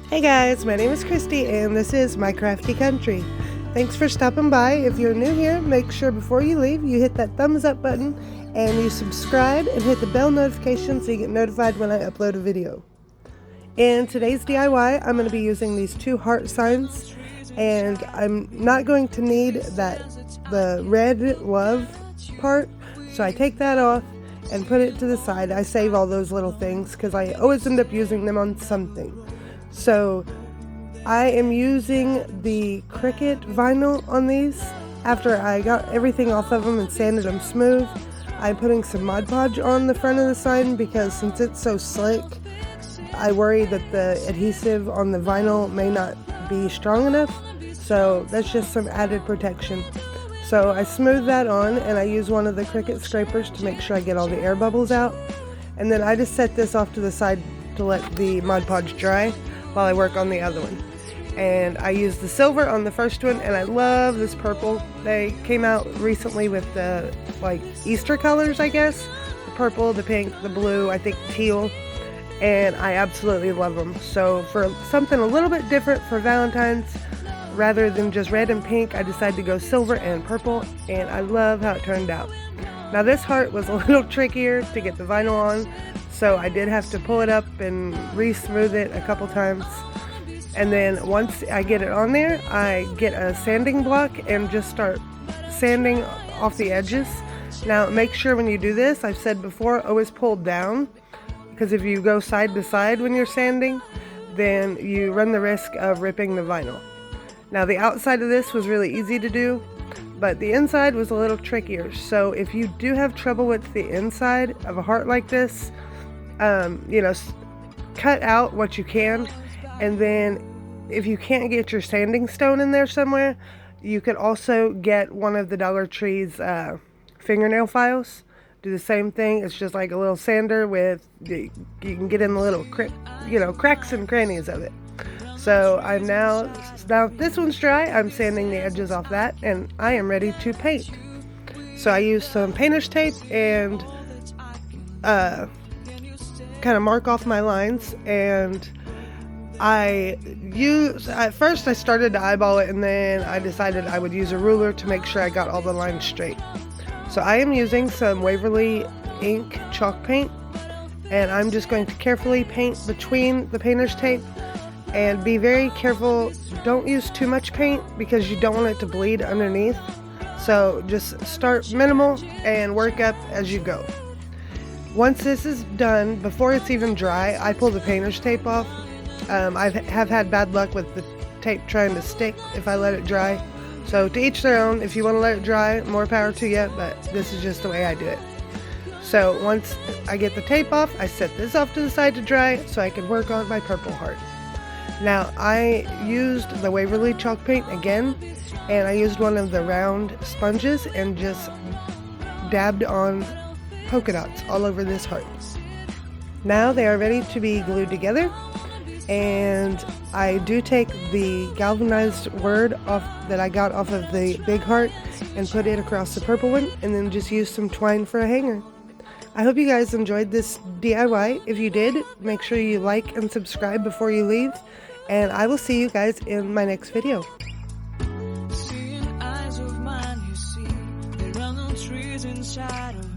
Hey guys, my name is Christy and this is my Crafty Country. Thanks for stopping by. If you're new here, make sure before you leave you hit that thumbs up button and you subscribe and hit the bell notification so you get notified when I upload a video. In today's DIY, I'm going to be using these two heart signs, and I'm not going to need the red love part, so I take that off and put it to the side. I save all those little things because I always end up using them on something. So I am using the Cricut vinyl on these. After I got everything off of them and sanded them smooth, I'm putting some Mod Podge on the front of the sign because since it's so slick, I worry that the adhesive on the vinyl may not be strong enough. So that's just some added protection. So I smooth that on and I use one of the Cricut scrapers to make sure I get all the air bubbles out. And then I just set this off to the side to let the Mod Podge dry while I work on the other one. And I used the silver on the first one, and I love this purple. They came out recently with the like Easter colors, I guess. The purple, the pink, the blue, I think teal, and I absolutely love them. So for something a little bit different for Valentine's, rather than just red and pink, I decided to go silver and purple, and I love how it turned out. Now this heart was a little trickier to get the vinyl on, so I did have to pull it up and re-smooth it a couple times. And then once I get it on there, I get a sanding block and just start sanding off the edges. Now make sure when you do this, I've said before, always pull down, because if you go side to side when you're sanding, then you run the risk of ripping the vinyl. Now the outside of this was really easy to do, but the inside was a little trickier. So if you do have trouble with the inside of a heart like this, cut out what you can, and then if you can't get your sanding stone in there somewhere, you could also get one of the Dollar Tree's fingernail files. Do the same thing. It's just like a little sander with you can get in the little cracks and crannies of it. So now this one's dry, I'm sanding the edges off that, and I am ready to paint. So I use some painter's tape and kind of mark off my lines, and at first I started to eyeball it, and then I decided I would use a ruler to make sure I got all the lines straight. So I am using some Waverly ink chalk paint, and I'm just going to carefully paint between the painter's tape, and be very careful, don't use too much paint because you don't want it to bleed underneath. So just start minimal and work up as you go. Once this is done, before it's even dry, I pull the painter's tape off. I have had bad luck with the tape trying to stick if I let it dry. So to each their own. If you want to let it dry, more power to you, but this is just the way I do it. So once I get the tape off, I set this off to the side to dry so I can work on my purple heart. Now I used the Waverly chalk paint again, and I used one of the round sponges and just dabbed on polka dots all over this heart. Now they are ready to be glued together, and I do take the galvanized word off that I got off of the big heart and put it across the purple one, and then just use some twine for a hanger. I hope you guys enjoyed this DIY. If you did, make sure you like and subscribe before you leave, and I will see you guys in my next video. Seeing eyes of mine, you see, they run on trees inside of